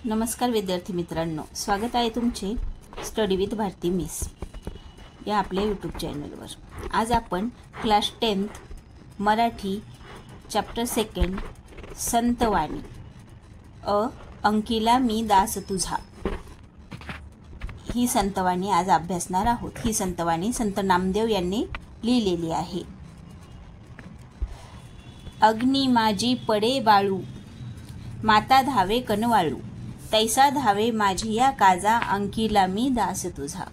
नमस्कार विद्यार्थी मित्रांनो, स्वागत आहे तुमचे स्टडी विथ भारती मिस या आपल्या यूट्यूब चॅनलवर। आज आपण क्लास 10th मराठी चॅप्टर 2 संतवाणी अंकिला मी दास तुझा ही संतवाणी आज अभ्यासणार आहोत। ही संतवाणी संत नामदेव यांनी लिहिलेली आहे। अग्नी माझी पडे बाळू, माता धावे कनवाळू, तैसा धावे माझी या काजा, अंकिला मी दास तुझा।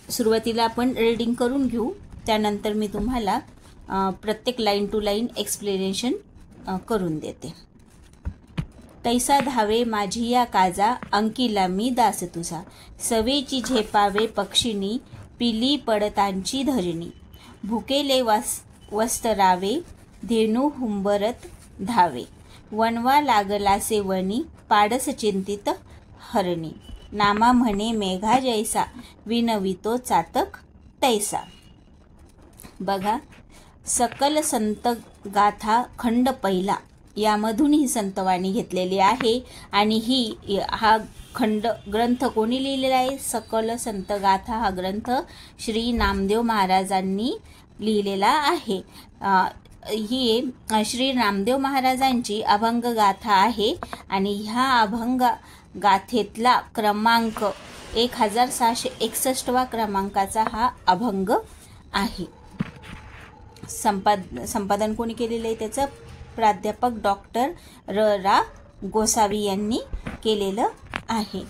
सुरुवातीला आपण रीडिंग करून घेऊ, त्यानंतर मी तुम्हाला प्रत्येक लाईन टू लाईन एक्सप्लेनेशन करून देते। तैसा धावे माझी या काजा, अंकिला मी दास तुझा, सवेची झेपावे पक्षिणी, पिली पडतांची धरणी, भुकेले वस्त्रावे, धेनू हुंबरत धावे, वनवा लागला सेवनी, पाडस चिंतित हरणी, नामा म्हणे मेघा जैसा, विनवितो चातक तैसा। बघा, सकल संत गाथा खंड पहिला यामधून ही संतवाणी घेतलेली आहे। आणि हा खंड ग्रंथ कोणी लिहिलेला आहे? सकल संत गाथा हा ग्रंथ श्री नामदेव महाराजांनी लिहिलेला आहे। ही श्री नामदेव महाराजांची अभंग गाथा आहे आणि ह्या अभंग गाथेतला क्रमांक 1661 क्रमांकाचा हा अभंग आहे। संपादन कोणी केलेलं आहे? त्याचं प्राध्यापक डॉक्टर रा गोसावी यांनी केलेलं आहे।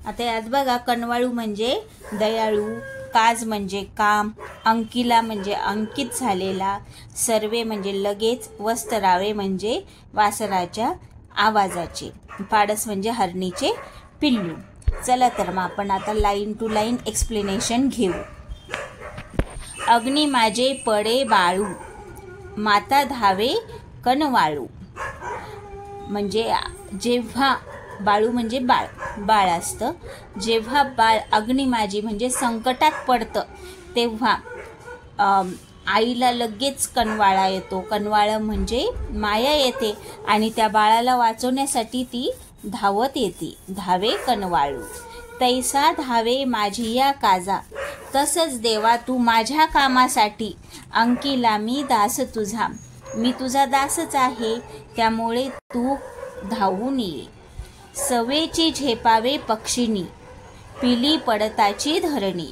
आता यात बघा, कनवाळू म्हणजे दयाळू, काज म्हणजे काम, अंकिला म्हणजे अंकित झालेला, सर्वे म्हणजे लगेच, वस्त्रावे म्हणजे वासराच्या आवाजाचे, पाडस म्हणजे हरणीचे पिल्लू। चला तर मग आपण आता लाईन टू लाईन एक्सप्लेनेशन घेऊ। अग्नी माझे पडे बाळू, माता धावे कनवाळू, म्हणजे जेव्हा बाळू म्हणजे बाळ असतं, जेव्हा बाळ अग्नी माझी म्हणजे संकटात पडतं तेव्हा आईला लगेच कनवाळा येतो। कनवाळा म्हणजे माया येते आणि त्या बाळाला वाचवण्यासाठी ती धावत येते। धावे कनवाळू, तैसा धावे माझी या काजा, तसंच देवा तू माझ्या कामासाठी, अंकिला मी दास तुझा, मी तुझा दासच आहे, त्यामुळे तू धावून ये। सवेची झेपावे पक्षिणी, पिली पडताची धरणी।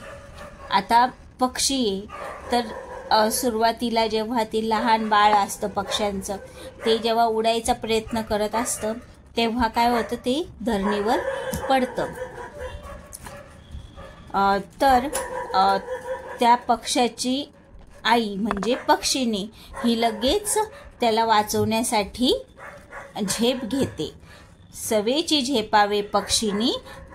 आता पक्षी आहे तर सुरुवातीला जेव्हा ते लहान बाळ असतं पक्ष्यांचं, ते जेव्हा उडायचा प्रयत्न करत असतं तेव्हा काय होतं, ते धरणीवर पडतं। तर त्या पक्ष्याची आई म्हणजे पक्षिणी ही लगेच त्याला वाचवण्यासाठी झेप घेते। सवेची झेपावे पक्षिणी,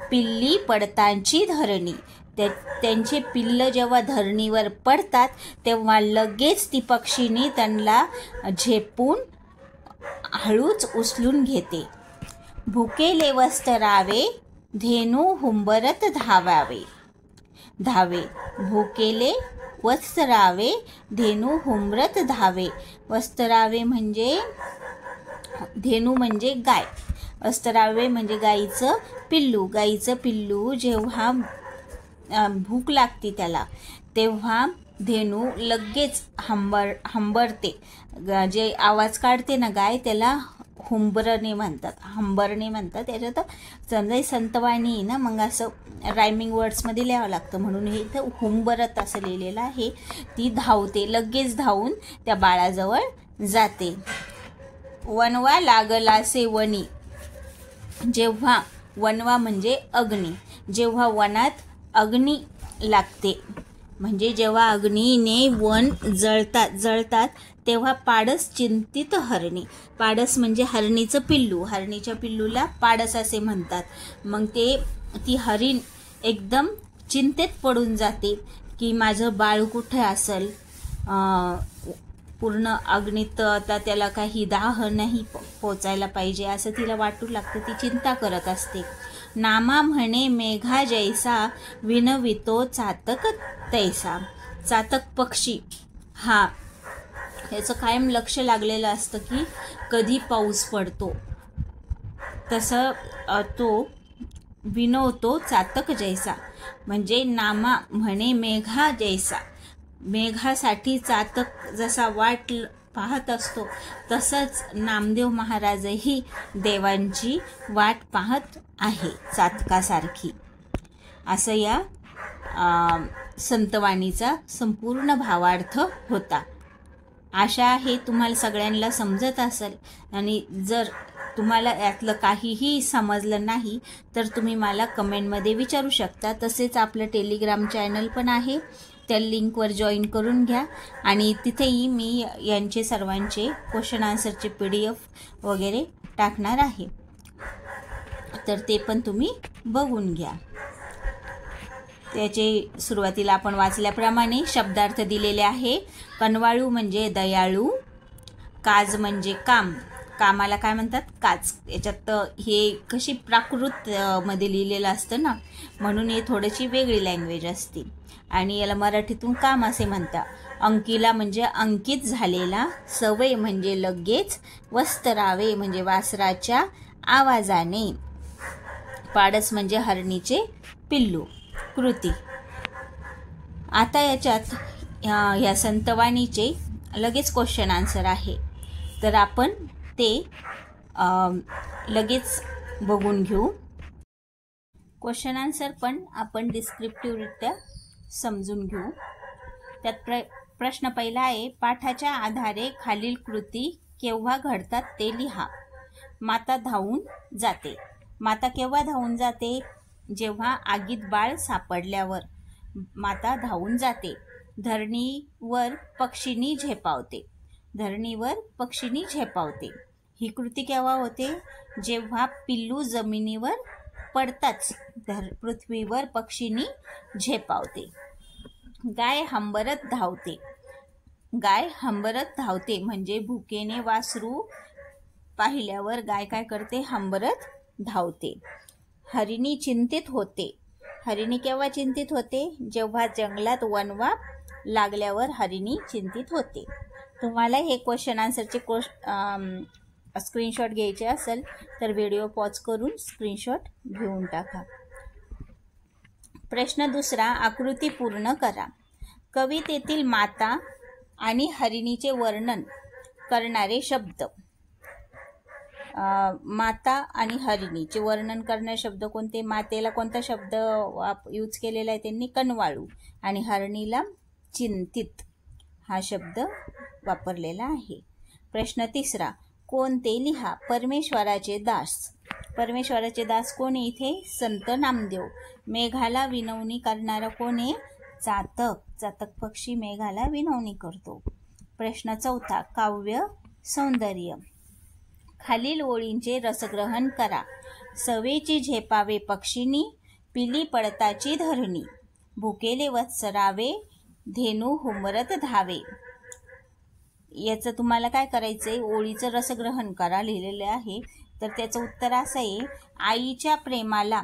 पिल्ली पडतांची धरणी, त्यांचे पिल्ल जेव्हा धरणीवर पडतात तेव्हा लगेच ती पक्षिणी त्यांना झेपून हळूच उचलून घेते। भुकेले वस्त्रावे, धेनू हुंबरत धावे, भुकेले वस्त्रावे, धेनू हुंबरत धावे, वस्त्रावे म्हणजे धेनू म्हणजे गाय, वस्त्रावे म्हणजे गाईचं पिल्लू। गाईचं पिल्लू जेव्हा भूक लागते त्याला तेव्हा धेनू लगेच हंबरते, जे आवाज काढते ना गाय त्याला हुंबरणे म्हणतात, हंबरणे म्हणतात। त्याच्यात समजा संतवाणी ना, मग असं रायमिंग वर्ड्समध्ये लिहावं लागतं म्हणून हे इथं हुंबरत असं लिहिलेलं आहे। ती धावते, लगेच धावून त्या बाळाजवळ जाते। वनवा लागला सेवनी, जेव्हा वनवा म्हणजे अग्नी, जेव्हा वनात अग्नी लागते म्हणजे जेव्हा अग्नीने वन जळतात तेव्हा पाडस चिंतित हरणी, पाडस म्हणजे हरणीचं पिल्लू, हरणीच्या पिल्लूला पाडस असे म्हणतात। मग ती हरीण एकदम चिंतेत पडून जाते की माझं बाळ कुठे असेल, पूर्ण अग्नीत आता त्याला काही दाह नाही पोचायला पाहिजे असं तिला वाटू लागतं, ती चिंता करत असते। नामा म्हणे मेघा जैसा, विनवितो चातक तैसा, चातक पक्षी हा याचं कायम लक्ष लागलेलं असतं की कधी पाऊस पडतो, तसं तो विनवतो चातक जैसा, म्हणजे नामा म्हणे मेघा जैसा. मेघासाठी चातक जसा वाट पाहत असतो तसंच नामदेव महाराजही देवांची वाट पाहत आहे चातकासारखी. असं या संतवाणीचा संपूर्ण भावार्थ होता. आशा आहे तुम्हाला सगळ्यांना समजत असेल, आणि जर तुम्हाला यातलं काहीही समजलं नाही तर तुम्ही मला कमेंटमध्ये विचारू शकता. तसेच आपलं टेलिग्राम चॅनल पण आहे, त्या लिंकवर जॉईन करून घ्या, आणि तिथेही मी यांचे सर्वांचे क्वेश्चन आन्सरचे PDF वगैरे टाकणार आहे, तर ते पण तुम्ही बघून घ्या. त्याचे सुरुवातीला आपण वाचल्याप्रमाणे शब्दार्थ दिलेले आहे. कनवाळू म्हणजे दयाळू, काज म्हणजे काम, कामाला काय म्हणतात? काज. याच्यात हे कशी प्राकृत मध्ये लिहिलेलं असतं ना, म्हणून हे थोडीशी वेगळी लँग्वेज असते, आणि याला मराठीतून काम असे म्हणतात. अंकीला म्हणजे अंकित झालेला, सवय म्हणजे लगेच, वस्तरावे म्हणजे वासराच्या आवाजाने, पाडस म्हणजे हरणीचे पिल्लू. कृती. आता याच्यात ह्या संतवाणीचे लगेच क्वेश्चन आन्सर आहे, तर आपण ते लगेच बघून घेऊ. क्वेश्चन आन्सर पण आपण डिस्क्रिप्टिव्हरित्या समजून घेऊ. त्यात प्रश्न पहिला आहे, पाठाच्या आधारे खालील कृती केव्हा घडतात ते लिहा. माता धावून जाते. माता केव्हा धावून जाते? जेव्हा आगीत बाळ सापडल्यावर माता धावून जाते. धरणीवर पक्षिणी झेपावते. धरणीवर पक्षिणी झेपावते. ही कृती केव्हा होते? जेव्हा पिल्लू जमिनीवर पडताच पृथ्वीवर पक्षिणी झेपावते. गाय हंबरत धावते. गाय हंबरत धावते म्हणजे भुकेने वासरू पाहिल्यावर गाय काय करते? हंबरत धावते. हरिणी चिंतित होते. हरिणी केव्हा चिंतित होते? जेव्हा जंगलात वणवा लागल्यावर हरिणी चिंतित होते. तुम्हाला हे क्वेश्चन आन्सरचे स्क्रीनशॉट घ्यायचे असेल तर व्हिडिओ पॉज करून स्क्रीनशॉट घेऊन टाका. प्रश्न दुसरा, आकृती पूर्ण करा. कवितेतील माता आणि हरिणीचे वर्णन करणारे शब्द. माता आणि हरिणीचे वर्णन करणारे शब्द कोणते? मातेला कोणता शब्द यूज केलेला आहे त्यांनी? कनवाळू. आणि हरिणीला चिंतित हा शब्द वापरलेला आहे. प्रश्न तिसरा, कोणते लिहा. परमेश्वराचे दास. परमेश्वराचे दास कोण आहे इथे? संत नामदेव. मेघाला विनवणी करणारा कोण आहे? चातक. चातक पक्षी मेघाला विनवणी करतो. प्रश्न चौथा, काव्य सौंदर्य. खालील ओळींचे रसग्रहण करा. सवेची झेपावे पक्षिणी, पिली पडताची धरणी, भुकेले वत्सरावे, धेनू हुमरत धावे. याचं तुम्हाला काय करायचंय? ओळीचं रसग्रहण करा लिहिलेलं आहे. तर त्याचं उत्तर असं आहे, आईच्या प्रेमाला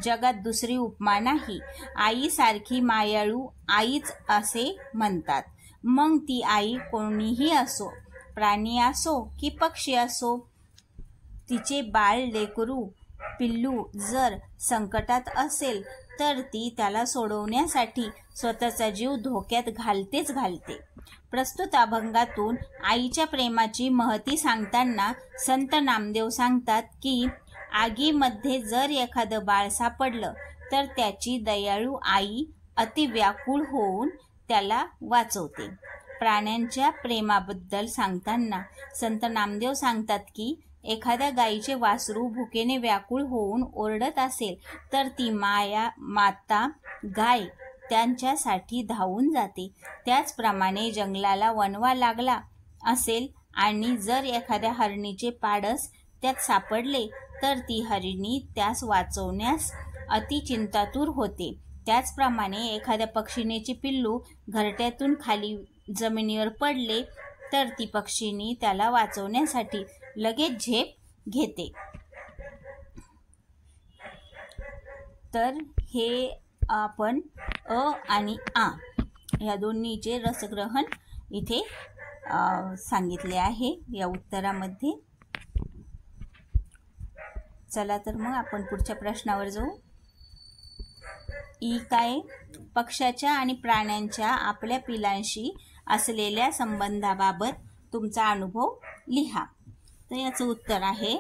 जगात दुसरी उपमा नाही. आईसारखी मायाळू आईच असे म्हणतात. मग ती आई कोणीही असो, प्राणी असो की पक्षी असो. तिचे बाळ लेकरू पिल्लू जर संकटात असेल तर ती त्याला सोडवण्यासाठी स्वतःचा जीव धोक्यात घालतेच घालते. प्रस्तुत अभंगातून आईच्या प्रेमाची महती सांगताना संत नामदेव सांगतात की आगीमध्ये जर एखादं बाळ सापडलं तर त्याची दयाळू आई अति व्याकुळ होऊन त्याला वाचवते. प्राण्यांच्या प्रेमाबद्दल सांगताना संत नामदेव सांगतात की एखाद्या गायीचे वासरू भुकेने व्याकुळ होऊन ओरडत असेल तर ती माता गाय त्यांच्यासाठी धावून जाते. त्याचप्रमाणे जंगलाला वणवा लागला असेल आणि जर एखाद्या हरणीचे पाडस त्यात सापडले तर ती हरिणी त्यास वाचवण्यास अतिचिंतातूर होते. त्याचप्रमाणे एखाद्या पक्षिणीचे पिल्लू घरट्यातून खाली जमिनीवर पडले तर ती पक्षिणी त्याला वाचवण्यासाठी लगेच झेप घेते. तर हे आपण अ आणि आ या दोन्हीचे रसग्रहण इथे सांगितले आहे या उत्तरामध्ये. चला तर मग आपण पुढच्या प्रश्नावर जाऊ. ई काय? पक्ष्याच्या आणि प्राण्यांच्या आपल्या पिलांशी असलेल्या संबंधाबाबत तुमचा अनुभव लिहा. तर याचं उत्तर आहे,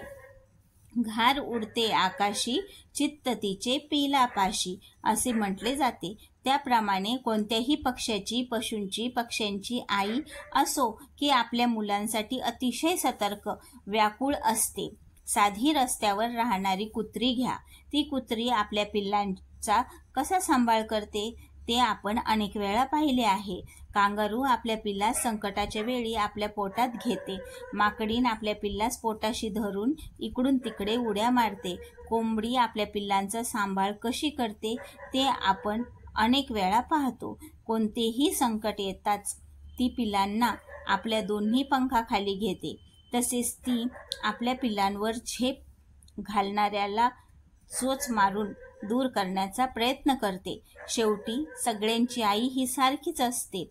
घार उडते आकाशी, चित्त तिचे पिलापाशी असे म्हटले जाते. त्याप्रमाणे कोणत्याही पक्ष्याची, पशूंची, पक्ष्यांची आई असो की आपल्या मुलांसाठी अतिशय सतर्क, व्याकुळ असते. साधी रस्त्यावर राहणारी कुत्री घ्या. ती कुत्री आपल्या पिल्लांचा कसा सांभाळ करते ते आपण अनेक वेळा पाहिले आहे. कांगारू आपल्या पिल्लास संकटाच्या वेळी आपल्या पोटात घेते. माकडीण आपल्या पिल्लास पोटाशी धरून इकडून तिकडे उड्या मारते. कोंबडी आपल्या पिल्लांचा सांभाळ कशी करते ते आपण अनेक वेळा पाहतो. कोणतेही संकट येताच ती पिल्लांना आपल्या दोन्ही पंखाखाली घेते. तसेच ती आपल्या पिल्लांवर झेप घालणाऱ्याला चोच मारून दूर करण्याचा प्रयत्न करते. शेवटी सगळ्यांची आई ही सारखीच असते.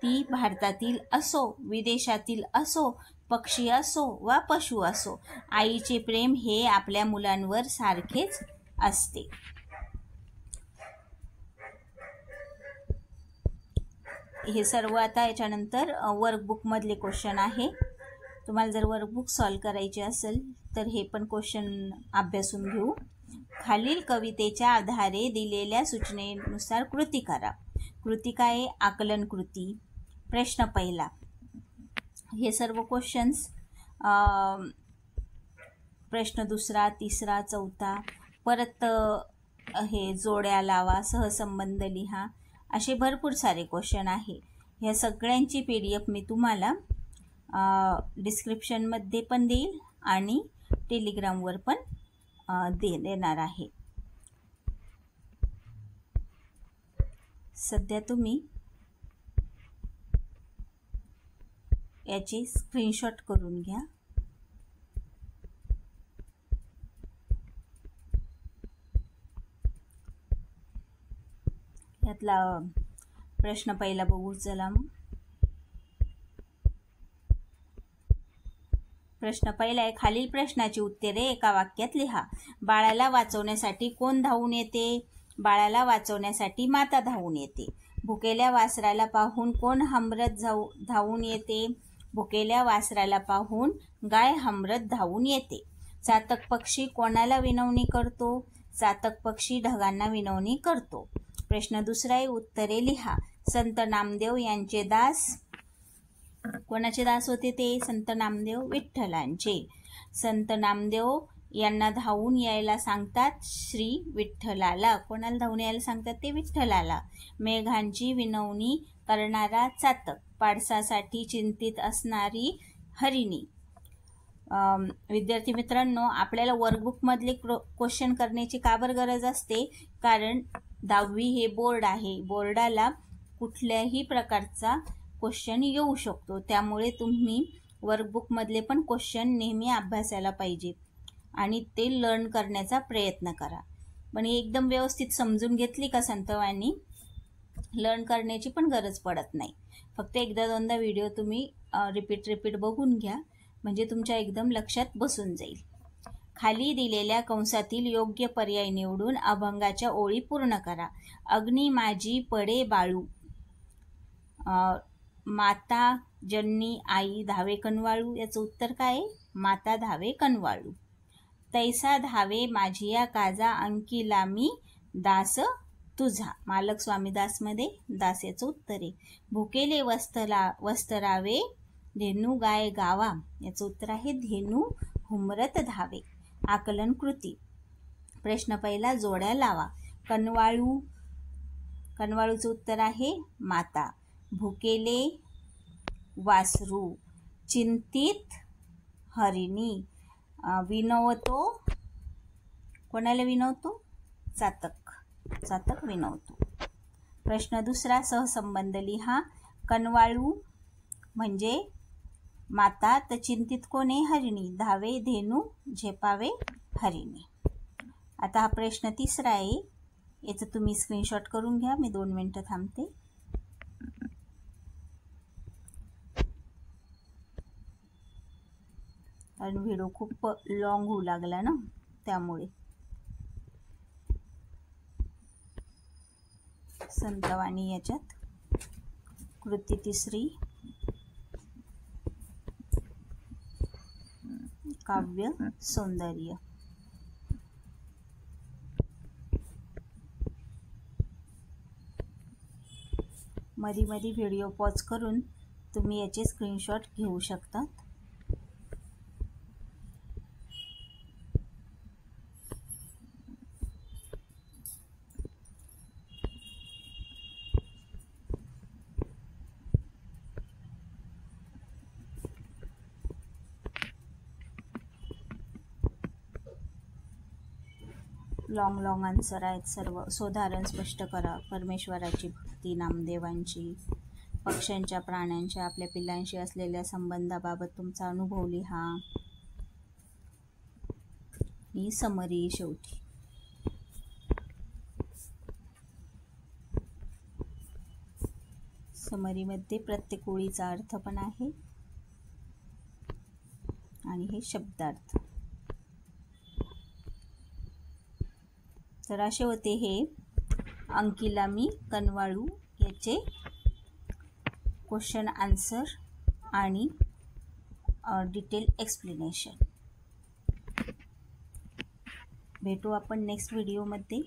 ती भारतातील असो, विदेशातील असो, पक्षी असो वा पशु असो, आईचे प्रेम हे आपल्या मुलांवर सारखेच असते. हे सर्व आता याच्यानंतर वर्कबुकमधले क्वेश्चन आहे. तुम्हाला जर वर्कबुक सॉल्व करायचे असेल तर हे पण क्वेश्चन अभ्यासून घेऊ. खालील कवितेच्या आधारे दिलेल्या सूचनेनुसार कृती करा. कृती काय? आकलन कृती. प्रश्न पहिला. हे सर्व क्वेश्चन्स प्रश्न दुसरा, तिसरा, चौथा, परत हे जोड्या लावा, सहसंबंध लिहा, असे भरपूर सारे क्वेश्चन आहे. ह्या सगळ्यांची PDF मी तुम्हाला डिस्क्रिप्शनमध्ये पण देईल आणि टेलिग्रामवर पण देणार आहे. सध्या तुम्ही याची स्क्रीनशॉट करून घ्या. यातला प्रश्न पहिला बघू. चला मग. प्रश्न पहिला आहे, खालील प्रश्नाची उत्तरे एका वाक्यात लिहा. बाळाला वाचवण्यासाठी कोण धावून येते? बाळाला वाचवण्यासाठी माता धावून येते. भुकेल्या वासराला पाहून कोण हमरत धावून येते? भुकेल्या वासराला पाहून गाय हमरत धावून येते. चातक पक्षी कोणाला विनवणी करतो? चातक पक्षी ढगांना विनवणी करतो. प्रश्न दुसरा आहे, उत्तरे लिहा. संत नामदेव यांचे दास कोणाचे दास होते ते? संत नामदेव विठ्ठलांचे. संत नामदेव यांना धावून यायला सांगतात श्री विठ्ठलाला. कोणाला धावून यायला सांगतात ते? विठ्ठलाला. मेघांची विनवणी करणारा चातक, पाडसासाठी चिंतित असणारी हरिणी. विद्यार्थी मित्रांनो, आपल्याला वर्कबुकमधले क्वेश्चन करण्याची का बरं गरज असते? कारण 10वी हे बोर्ड आहे. बोर्डाला कुठल्याही प्रकारचा क्वेश्चन येऊ शकतो. त्यामुळे तुम्ही वर्कबुकमधले पण क्वेश्चन नेहमी अभ्यासायला पाहिजे आणि ते लर्न करण्याचा प्रयत्न करा. पण एकदम व्यवस्थित समजून घेतली का संतवाणी, लर्न करण्याची पण गरज पडत नाही. फक्त एकदा दोनदा व्हिडिओ तुम्ही रिपीट बघून घ्या, म्हणजे तुमच्या एकदम लक्षात बसून जाईल. खाली दिलेल्या कंसातील योग्य पर्याय निवडून अभंगाच्या ओळी पूर्ण करा. अग्नी माझी पडे बाळू, माता जननी आई धावे कनवाळू. याचं उत्तर काय आहे? माता धावे कनवाळू. तैसा धावे माझिया काजा, अंकिला मी दास तुझा. मालक स्वामीदास मध्ये दास याचं उत्तर आहे. भुकेले वस्तरावे, धेनू गाय गावा. याचं उत्तर आहे धेनू हुमरत धावे. आकलन कृती. प्रश्न पहिला, जोड्या लावा. कनवाळू, कनवाळूचं उत्तर आहे माता. भुकेले वासरू, चिंतित हरिणी. विनवतो, कोणाला विनवतो? चातक, चातक विनवतो. प्रश्न दुसरा, सहसंबंध लिहा. कनवाळू म्हणजे माता, तर चिंतित कोण आहे? हरिणी. धावे धेनू, झेपावे हरिणी. आता हा प्रश्न तिसरा आहे. याचं तुम्ही स्क्रीनशॉट करून घ्या. मी 2 मिनिटं थांबते. कारण व्हिडिओ खूप लॉंग होऊ लागला ना. त्यामुळे. संतवाणी याच्यात. कृती तिसरी काव्य सौंदर्य. मध्ये व्हिडिओ पॉज करून तुम्ही याचे स्क्रीनशॉट घेऊ शकता. लॉंग आन्सर आहेत सर्व. सोदाहरण स्पष्ट करा. परमेश्वराची भक्ती, नामदेवांची, पक्ष्यांच्या, प्राण्यांच्या, आपल्या पिल्लांशी असलेल्या संबंधाबाबत तुमचा अनुभव लिहा. ही समरी शेवटी. समरीमध्ये प्रत्येक ओळीचा अर्थ पण आहे आणि हे शब्दार्थ. तर असे होते हे अंकिला मी कनवाळू याचे क्वेश्चन आन्सर आणि डिटेल एक्सप्लेनेशन. भेटू आपण नेक्स्ट व्हिडिओमध्ये.